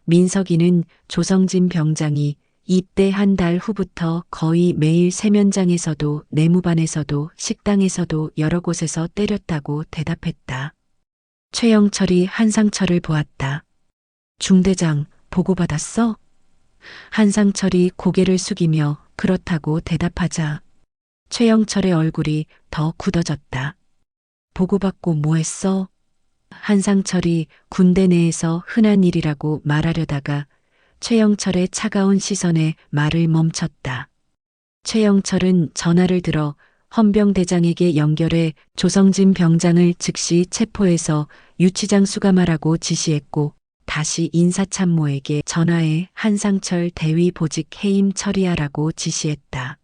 민석이는 조성진 병장이 입대 한 달 후부터 거의 매일 세면장에서도 내무반에서도 식당에서도 여러 곳에서 때렸다고 대답했다. 최영철이 한상철을 보았다. 중대장 보고받았어? 한상철이 고개를 숙이며 그렇다고 대답하자 최영철의 얼굴이 더 굳어졌다. 보고받고 뭐 했어? 한상철이 군대 내에서 흔한 일이라고 말하려다가 최영철의 차가운 시선에 말을 멈췄다. 최영철은 전화를 들어 헌병대장에게 연결해 조성진 병장을 즉시 체포해서 유치장 수감하라고 지시했고 다시 인사참모에게 전화해 한상철 대위 보직 해임 처리하라고 지시했다.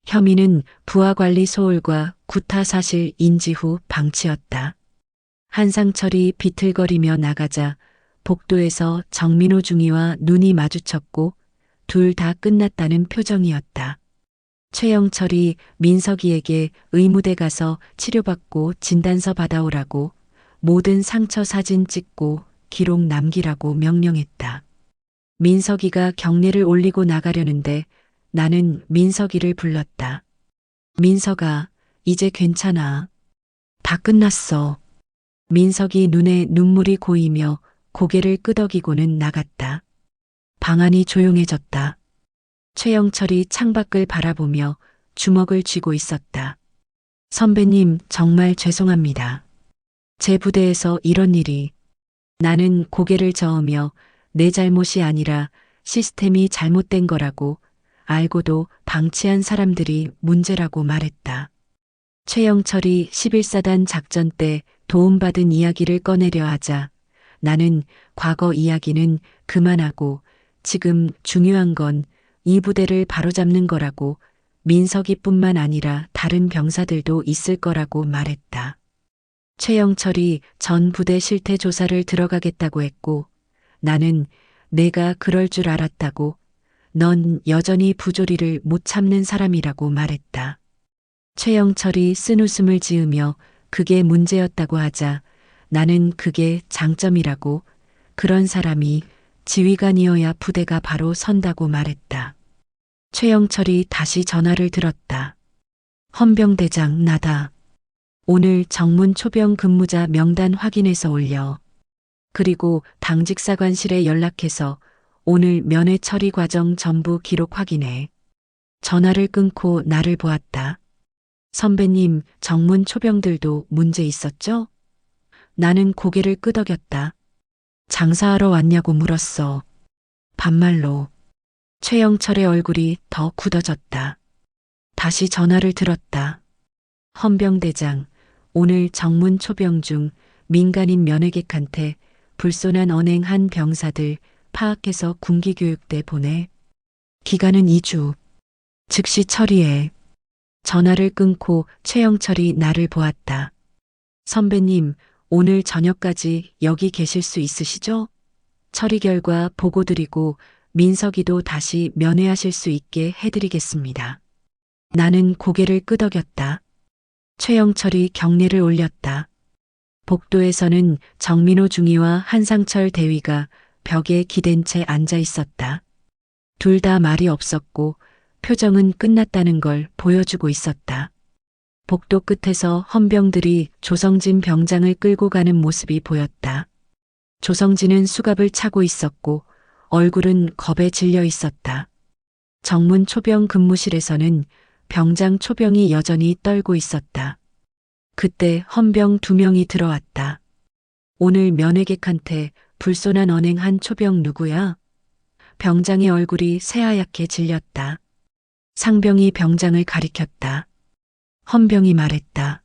혐의는 부하관리 소홀과 구타사실 인지 후 방치였다. 한상철이 비틀거리며 나가자 복도에서 정민호 중위와 눈이 마주쳤고 둘 다 끝났다는 표정이었다. 최영철이 민석이에게 의무대 가서 치료받고 진단서 받아오라고 모든 상처 사진 찍고 기록 남기라고 명령했다. 민석이가 경례를 올리고 나가려는데 나는 민석이를 불렀다. 민석아, 이제 괜찮아. 다 끝났어. 민석이 눈에 눈물이 고이며 고개를 끄덕이고는 나갔다. 방 안이 조용해졌다. 최영철이 창밖을 바라보며 주먹을 쥐고 있었다. 선배님, 정말 죄송합니다. 제 부대에서 이런 일이. 나는 고개를 저으며 내 잘못이 아니라 시스템이 잘못된 거라고 알고도 방치한 사람들이 문제라고 말했다. 최영철이 11사단 작전 때 도움받은 이야기를 꺼내려 하자 나는 과거 이야기는 그만하고 지금 중요한 건 이 부대를 바로잡는 거라고 민석이뿐만 아니라 다른 병사들도 있을 거라고 말했다. 최영철이 전 부대 실태 조사를 들어가겠다고 했고 나는 내가 그럴 줄 알았다고 넌 여전히 부조리를 못 참는 사람이라고 말했다. 최영철이 쓴웃음을 지으며 그게 문제였다고 하자 나는 그게 장점이라고 그런 사람이 지휘관이어야 부대가 바로 선다고 말했다. 최영철이 다시 전화를 들었다. 헌병대장 나다. 오늘 정문 초병 근무자 명단 확인해서 올려. 그리고 당직사관실에 연락해서 오늘 면회 처리 과정 전부 기록 확인해. 전화를 끊고 나를 보았다. 선배님, 정문 초병들도 문제 있었죠? 나는 고개를 끄덕였다. 장사하러 왔냐고 물었어. 반말로. 최영철의 얼굴이 더 굳어졌다. 다시 전화를 들었다. 헌병대장, 오늘 정문 초병 중 민간인 면회객한테 불손한 언행한 병사들 파악해서 군기교육대 보내. 기간은 2주. 즉시 처리해. 전화를 끊고 최영철이 나를 보았다. 선배님, 오늘 저녁까지 여기 계실 수 있으시죠? 처리 결과 보고 드리고 민석이도 다시 면회하실 수 있게 해드리겠습니다. 나는 고개를 끄덕였다. 최영철이 경례를 올렸다. 복도에서는 정민호 중위와 한상철 대위가 벽에 기댄 채 앉아 있었다. 둘 다 말이 없었고 표정은 끝났다는 걸 보여주고 있었다. 복도 끝에서 헌병들이 조성진 병장을 끌고 가는 모습이 보였다. 조성진은 수갑을 차고 있었고 얼굴은 겁에 질려 있었다. 정문 초병 근무실에서는 병장 초병이 여전히 떨고 있었다. 그때 헌병 2명이 들어왔다. 오늘 면회객한테 불손한 언행한 초병 누구야? 병장의 얼굴이 새하얗게 질렸다. 상병이 병장을 가리켰다. 헌병이 말했다.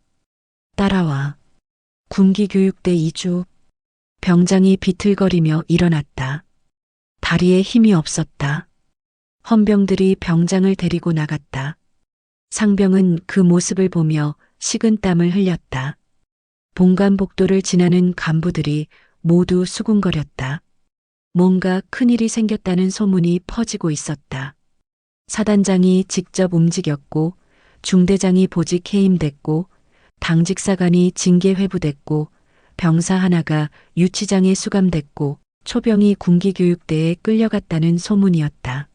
따라와. 군기교육대 2주. 병장이 비틀거리며 일어났다. 다리에 힘이 없었다. 헌병들이 병장을 데리고 나갔다. 상병은 그 모습을 보며 식은땀을 흘렸다. 본관복도를 지나는 간부들이 모두 수군거렸다. 뭔가 큰일이 생겼다는 소문이 퍼지고 있었다. 사단장이 직접 움직였고 중대장이 보직 해임됐고 당직사관이 징계 회부됐고 병사 하나가 유치장에 수감됐고 초병이 군기교육대에 끌려갔다는 소문이었다.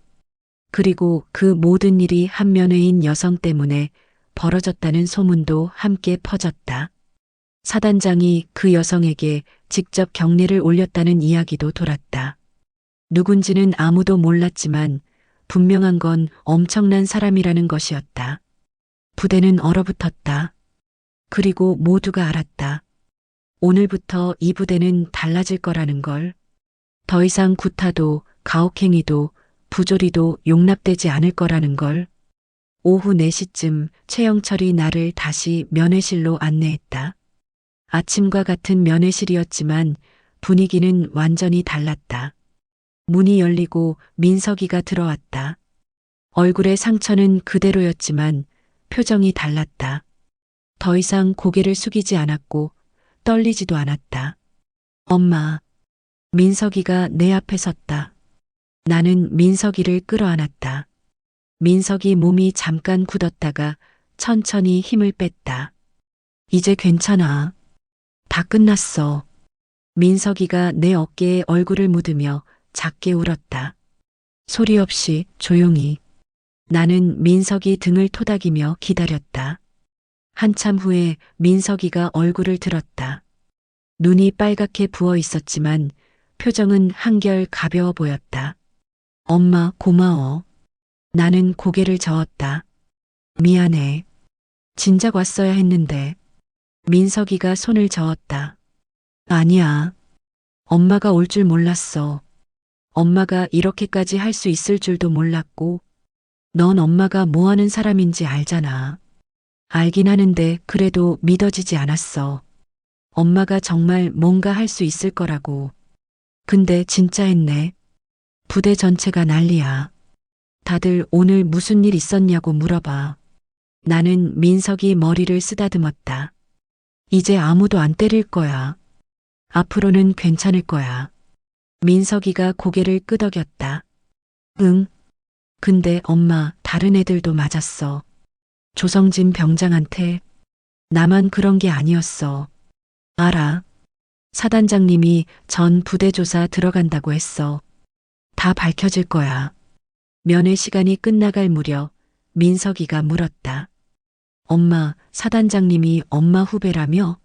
그리고 그 모든 일이 한 면회인 여성 때문에 벌어졌다는 소문도 함께 퍼졌다. 사단장이 그 여성에게 직접 경례를 올렸다는 이야기도 돌았다. 누군지는 아무도 몰랐지만 분명한 건 엄청난 사람이라는 것이었다. 부대는 얼어붙었다. 그리고 모두가 알았다. 오늘부터 이 부대는 달라질 거라는 걸. 더 이상 구타도 가혹행위도 부조리도 용납되지 않을 거라는 걸. 오후 4시쯤 최영철이 나를 다시 면회실로 안내했다. 아침과 같은 면회실이었지만 분위기는 완전히 달랐다. 문이 열리고 민석이가 들어왔다. 얼굴의 상처는 그대로였지만 표정이 달랐다. 더 이상 고개를 숙이지 않았고 떨리지도 않았다. 엄마. 민석이가 내 앞에 섰다. 나는 민석이를 끌어안았다. 민석이 몸이 잠깐 굳었다가 천천히 힘을 뺐다. 이제 괜찮아. 다 끝났어. 민석이가 내 어깨에 얼굴을 묻으며 작게 울었다. 소리 없이 조용히. 나는 민석이 등을 토닥이며 기다렸다. 한참 후에 민석이가 얼굴을 들었다. 눈이 빨갛게 부어 있었지만 표정은 한결 가벼워 보였다. 엄마 고마워. 나는 고개를 저었다. 미안해. 진작 왔어야 했는데. 민석이가 손을 저었다. 아니야. 엄마가 올 줄 몰랐어. 엄마가 이렇게까지 할 수 있을 줄도 몰랐고. 넌 엄마가 뭐 하는 사람인지 알잖아. 알긴 하는데 그래도 믿어지지 않았어. 엄마가 정말 뭔가 할 수 있을 거라고. 근데 진짜 했네. 부대 전체가 난리야. 다들 오늘 무슨 일 있었냐고 물어봐. 나는 민석이 머리를 쓰다듬었다. 이제 아무도 안 때릴 거야. 앞으로는 괜찮을 거야. 민석이가 고개를 끄덕였다. 응. 근데 엄마, 다른 애들도 맞았어. 조성진 병장한테. 나만 그런 게 아니었어. 알아. 사단장님이 전 부대 조사 들어간다고 했어. 다 밝혀질 거야. 면회 시간이 끝나갈 무렵 민석이가 물었다. 엄마, 사단장님이 엄마 후배라며?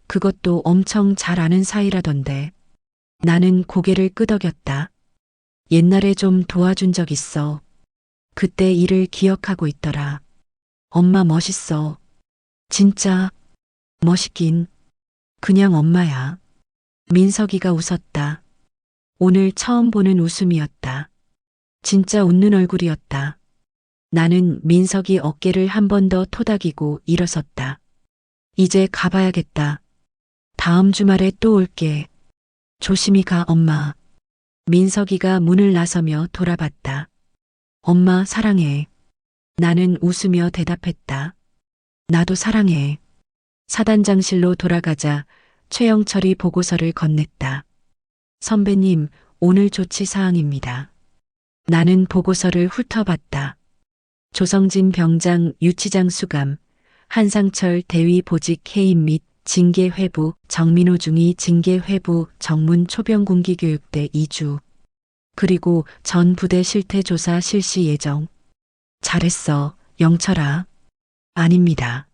그것도 엄청 잘 아는 사이라던데. 나는 고개를 끄덕였다. 옛날에 좀 도와준 적 있어. 그때 일을 기억하고 있더라. 엄마 멋있어. 진짜 멋있긴. 그냥 엄마야. 민석이가 웃었다. 오늘 처음 보는 웃음이었다. 진짜 웃는 얼굴이었다. 나는 민석이 어깨를 한 번 더 토닥이고 일어섰다. 이제 가봐야겠다. 다음 주말에 또 올게. 조심히 가, 엄마. 민석이가 문을 나서며 돌아봤다. 엄마 사랑해. 나는 웃으며 대답했다. 나도 사랑해. 사단장실로 돌아가자 최영철이 보고서를 건넸다. 선배님, 오늘 조치 사항입니다. 나는 보고서를 훑어봤다. 조성진 병장 유치장 수감, 한상철 대위 보직 해임 및 징계 회부, 정민호 중위 징계 회부, 정문 초병군기교육대 2주. 그리고 전 부대 실태 조사 실시 예정. 잘했어, 영철아. 아닙니다.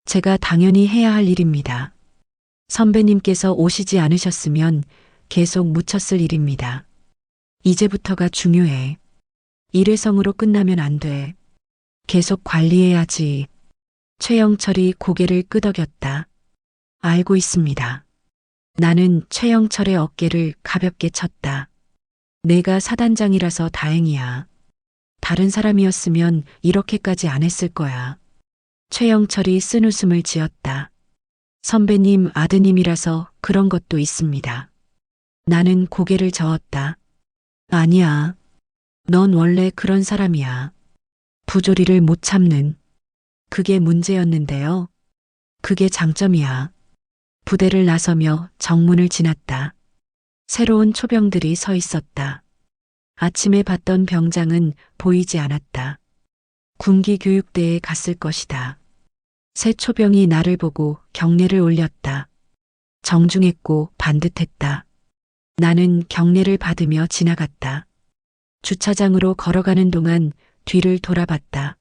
제가 당연히 해야 할 일입니다. 선배님께서 오시지 않으셨으면 계속 묻혔을 일입니다. 이제부터가 중요해. 일회성으로 끝나면 안 돼. 계속 관리해야지. 최영철이 고개를 끄덕였다. 알고 있습니다. 나는 최영철의 어깨를 가볍게 쳤다. 내가 사단장이라서 다행이야. 다른 사람이었으면 이렇게까지 안 했을 거야. 최영철이 쓴웃음을 지었다. 선배님 아드님이라서 그런 것도 있습니다. 나는 고개를 저었다. 아니야. 넌 원래 그런 사람이야. 부조리를 못 참는. 그게 문제였는데요. 그게 장점이야. 부대를 나서며 정문을 지났다. 새로운 초병들이 서 있었다. 아침에 봤던 병장은 보이지 않았다. 군기 교육대에 갔을 것이다. 새 초병이 나를 보고 경례를 올렸다. 정중했고 반듯했다. 나는 경례를 받으며 지나갔다. 주차장으로 걸어가는 동안 뒤를 돌아봤다.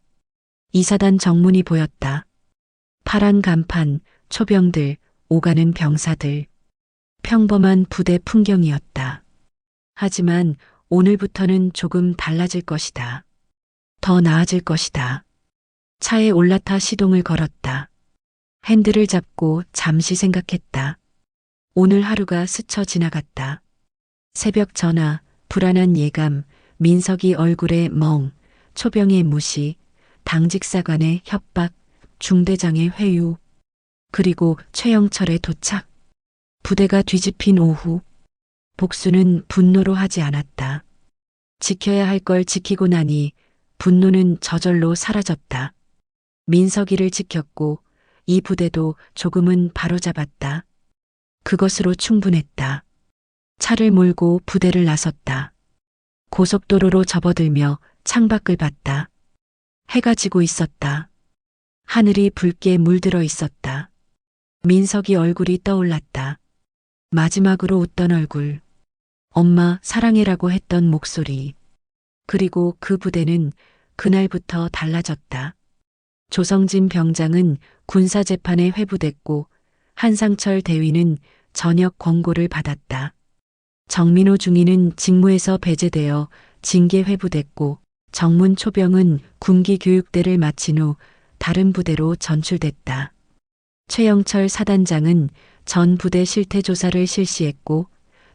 이사단 정문이 보였다. 파란 간판, 초병들, 오가는 병사들. 평범한 부대 풍경이었다. 하지만 오늘부터는 조금 달라질 것이다. 더 나아질 것이다. 차에 올라타 시동을 걸었다. 핸들을 잡고 잠시 생각했다. 오늘 하루가 스쳐 지나갔다. 새벽 전화, 불안한 예감, 민석이 얼굴에 멍, 초병의 무시, 당직사관의 협박, 중대장의 회유, 그리고 최영철의 도착. 부대가 뒤집힌 오후. 복수는 분노로 하지 않았다. 지켜야 할 걸 지키고 나니 분노는 저절로 사라졌다. 민석이를 지켰고 이 부대도 조금은 바로잡았다. 그것으로 충분했다. 차를 몰고 부대를 나섰다. 고속도로로 접어들며 창밖을 봤다. 해가 지고 있었다. 하늘이 붉게 물들어 있었다. 민석이 얼굴이 떠올랐다. 마지막으로 웃던 얼굴. 엄마 사랑해라고 했던 목소리. 그리고 그 부대는 그날부터 달라졌다. 조성진 병장은 군사재판에 회부됐고 한상철 대위는 전역 권고를 받았다. 정민호 중위는 직무에서 배제되어 징계 회부됐고 정문 초병은 군기 교육대를 마친 후 다른 부대로 전출됐다. 최영철 사단장은 전 부대 실태 조사를 실시했고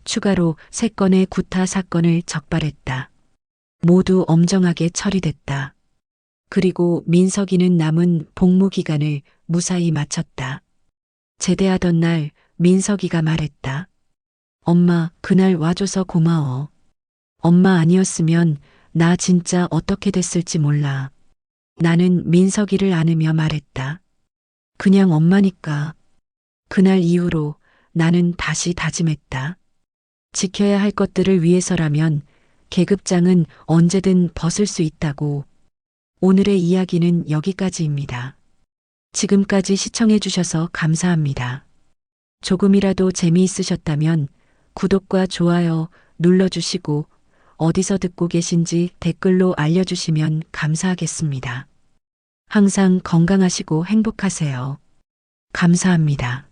추가로 3건의 구타 사건을 적발했다. 모두 엄정하게 처리됐다. 그리고 민석이는 남은 복무 기간을 무사히 마쳤다. 제대하던 날 민석이가 말했다. 엄마, 그날 와줘서 고마워. 엄마 아니었으면 나 진짜 어떻게 됐을지 몰라. 나는 민석이를 안으며 말했다. 그냥 엄마니까. 그날 이후로 나는 다시 다짐했다. 지켜야 할 것들을 위해서라면 계급장은 언제든 벗을 수 있다고. 오늘의 이야기는 여기까지입니다. 지금까지 시청해 주셔서 감사합니다. 조금이라도 재미있으셨다면 구독과 좋아요 눌러주시고 어디서 듣고 계신지 댓글로 알려주시면 감사하겠습니다. 항상 건강하시고 행복하세요. 감사합니다.